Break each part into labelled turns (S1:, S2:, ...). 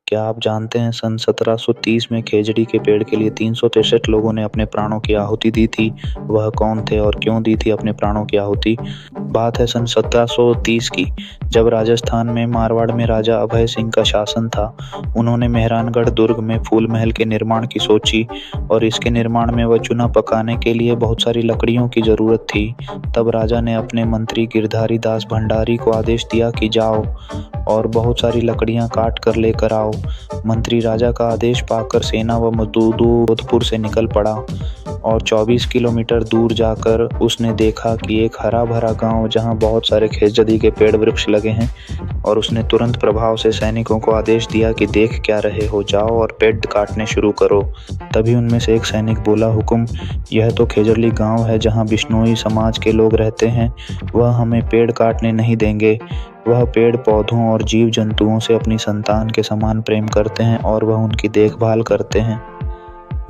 S1: क्या आप जानते हैं सन 1730 में खेजड़ी के पेड़ के लिए 363 लोगों ने अपने प्राणों की आहुति दी थी। वह कौन थे और क्यों दी थी अपने प्राणों की आहुति? बात है सन 1730 की, जब राजस्थान में मारवाड़ में राजा अभय सिंह का शासन था। उन्होंने मेहरानगढ़ दुर्ग में फूल महल के निर्माण की सोची और इसके निर्माण में वह चूना पकाने के लिए बहुत सारी लकड़ियों की जरूरत थी। तब राजा ने अपने मंत्री गिरधारी दास भंडारी को आदेश दिया कि जाओ और बहुत सारी लकड़ियां काट कर लेकर आओ। मंत्री राजा का आदेश पाकर सेना व मजदूर जोधपुर से निकल पड़ा और 24 किलोमीटर दूर जाकर उसने देखा कि एक हरा भरा गांव जहां बहुत सारे खेजड़ी के पेड़ वृक्ष लगे हैं, और उसने तुरंत प्रभाव से सैनिकों को आदेश दिया कि देख क्या रहे हो, जाओ और पेड़ काटने शुरू करो। तभी उनमें से एक सैनिक बोला, हुकुम, यह तो खेजड़ी गांव है जहां बिश्नोई समाज के लोग रहते हैं। वह हमें पेड़ काटने नहीं देंगे। वह पेड़ पौधों और जीव जंतुओं से अपनी संतान के समान प्रेम करते हैं और वह उनकी देखभाल करते हैं।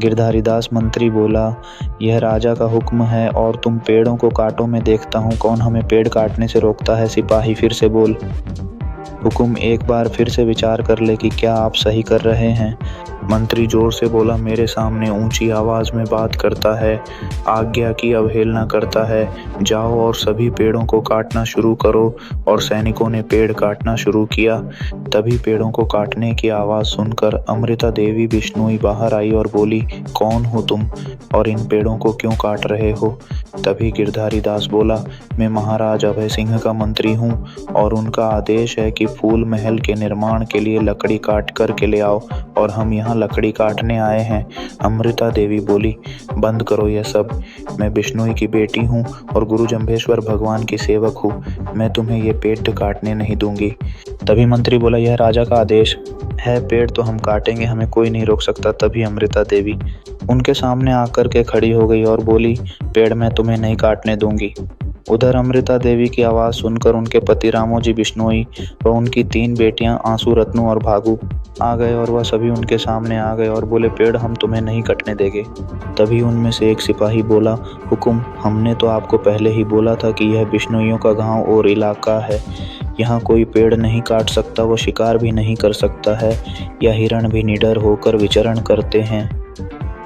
S1: गिरधारी दास मंत्री बोला, यह राजा का हुक्म है और तुम पेड़ों को काटो, मैं देखता हूँ कौन हमें पेड़ काटने से रोकता है। सिपाही फिर से बोल, हुकुम, एक बार फिर से विचार कर ले कि क्या आप सही कर रहे हैं। मंत्री जोर से बोला, मेरे सामने ऊंची आवाज में बात करता है, आज्ञा की अवहेलना करता है। जाओ और सभी पेड़ों को काटना शुरू करो। और सैनिकों ने पेड़ काटना शुरू किया। तभी पेड़ों को काटने की आवाज सुनकर अमृता देवी बिश्नोई बाहर आई और बोली, कौन हो तुम और इन पेड़ों को क्यों काट रहे हो? तभी गिरधारी दास बोला, मैं महाराज अभय सिंह का मंत्री हूँ और उनका आदेश है कि फूल महल के निर्माण के लिए लकड़ी काट कर के ले आओ और हम यहाँ लकड़ी काटने आए हैं। अमृता देवी बोली, बंद करो यह सब। मैं बिश्नोई की बेटी हूँ और गुरु जम्भेश्वर भगवान की सेवक हूँ। मैं तुम्हें ये पेड़ काटने नहीं दूंगी। तभी मंत्री बोला, यह राजा का आदेश है, पेड़ तो हम काटेंगे, हमें कोई नहीं रोक सकता। तभी अमृता देवी उनके सामने आकर के खड़ी हो गई और बोली, पेड़ मैं तुम्हें नहीं काटने दूंगी। उधर अमृता देवी की आवाज सुनकर उनके पति रामोजी बिश्नोई व उनकी 3 बेटियां आंसू रत्नू और भागू आ गए और वह सभी उनके सामने आ गए और बोले, पेड़ हम तुम्हें नहीं कटने देंगे। तभी उनमें से एक सिपाही बोला, हुकुम, हमने तो आपको पहले ही बोला था कि यह बिश्नोइयों का गांव और इलाका है। यहाँ कोई पेड़ नहीं काट सकता, वो शिकार भी नहीं कर सकता है, या हिरण भी निडर होकर विचरण करते हैं।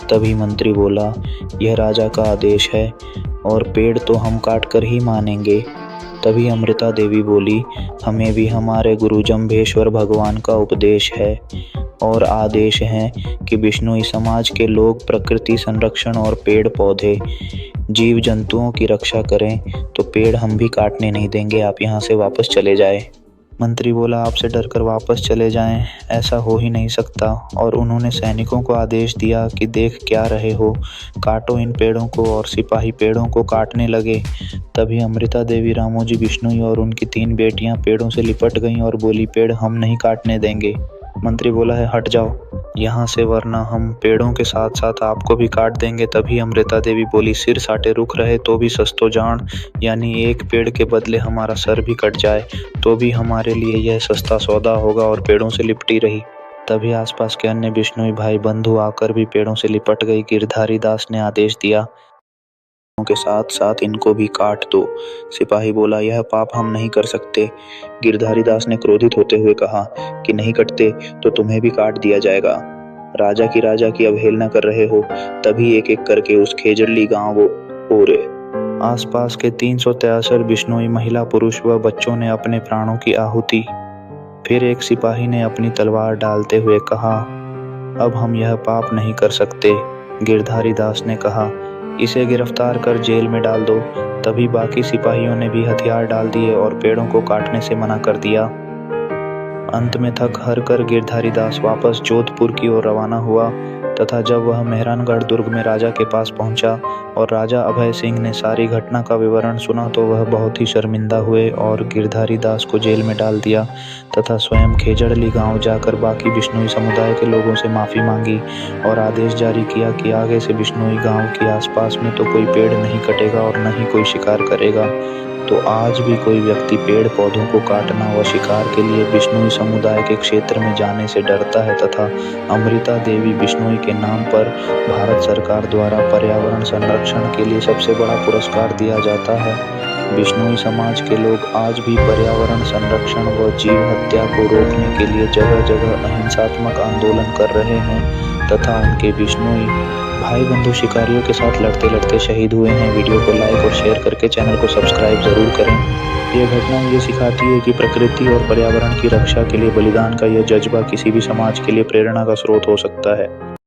S1: तभी मंत्री बोला, यह राजा का आदेश है और पेड़ तो हम काट कर ही मानेंगे। तभी अमृता देवी बोली, हमें भी हमारे गुरु जम्भेश्वर भगवान का उपदेश है और आदेश है कि बिश्नोई समाज के लोग प्रकृति संरक्षण और पेड़ पौधे जीव जंतुओं की रक्षा करें, तो पेड़ हम भी काटने नहीं देंगे। आप यहाँ से वापस चले जाएं। मंत्री बोला, आपसे डरकर वापस चले जाएं, ऐसा हो ही नहीं सकता। और उन्होंने सैनिकों को आदेश दिया कि देख क्या रहे हो, काटो इन पेड़ों को। और सिपाही पेड़ों को काटने लगे। तभी अमृता देवी, रामोजी बिश्नोई और उनकी 3 बेटियां पेड़ों से लिपट गईं और बोली, पेड़ हम नहीं काटने देंगे। मंत्री बोला है, हट जाओ यहाँ से, वरना हम पेड़ों के साथ साथ आपको भी काट देंगे। तभी अमृता देवी बोली, सिर साटे रुख रहे तो भी सस्तो जान, यानी एक पेड़ के बदले हमारा सर भी कट जाए तो भी हमारे लिए यह सस्ता सौदा होगा। और पेड़ों से लिपटी रही। तभी आसपास के अन्य बिश्नोई भाई बंधु आकर भी पेड़ों से लिपट गई। गिरधारी दास ने आदेश दिया के साथ साथ इनको भी काट दो। सिपाही बोला, यह पाप हम नहीं कर सकते। गिरधारी दास ने क्रोधित होते हुए कहा कि नहीं कटते तो तुम्हें भी काट दिया जाएगा। राजा की अवहेलना कर रहे हो। तभी एक एक करके उस खेजड़ी गांव पूरे आसपास के 363 बिश्नोई महिला पुरुष व बच्चों ने अपने प्राणों की आहुति। फिर एक सिपाही ने अपनी तलवार डालते हुए कहा, अब हम यह पाप नहीं कर सकते। गिरधारी दास ने कहा, इसे गिरफ्तार कर जेल में डाल दो। तभी बाकी सिपाहियों ने भी हथियार डाल दिए और पेड़ों को काटने से मना कर दिया। अंत में थक हार कर गिरधारी दास वापस जोधपुर की ओर रवाना हुआ तथा जब वह मेहरानगढ़ दुर्ग में राजा के पास पहुंचा और राजा अभय सिंह ने सारी घटना का विवरण सुना तो वह बहुत ही शर्मिंदा हुए और गिरधारी दास को जेल में डाल दिया तथा स्वयं खेजड़ी गांव जाकर बाकी बिश्नोई समुदाय के लोगों से माफ़ी मांगी और आदेश जारी किया कि आगे से बिश्नोई गांव के आसपास में तो कोई पेड़ नहीं कटेगा और न ही कोई शिकार करेगा। तो आज भी कोई व्यक्ति पेड़ पौधों को काटना व शिकार के लिए बिश्नोई समुदाय के क्षेत्र में जाने से डरता है तथा अमृता देवी बिश्नोई के नाम पर भारत सरकार द्वारा पर्यावरण संरक्षण के लिए सबसे बड़ा पुरस्कार दिया जाता है। बिश्नोई समाज के लोग आज भी पर्यावरण संरक्षण व जीव हत्या को रोकने के लिए जगह-जगह अहिंसात्मक आंदोलन कर रहे हैं तथा उनके बिश्नोई भाई बंधु शिकारियों के साथ लड़ते-लड़ते शहीद हुए हैं। वीडियो को लाइक और शेयर करके चैनल को सब्सक्राइब जरूर करें। यह घटना ये सिखाती है कि प्रकृति और पर्यावरण की रक्षा के लिए बलिदान का यह जज्बा किसी भी समाज के लिए प्रेरणा का स्रोत हो सकता है।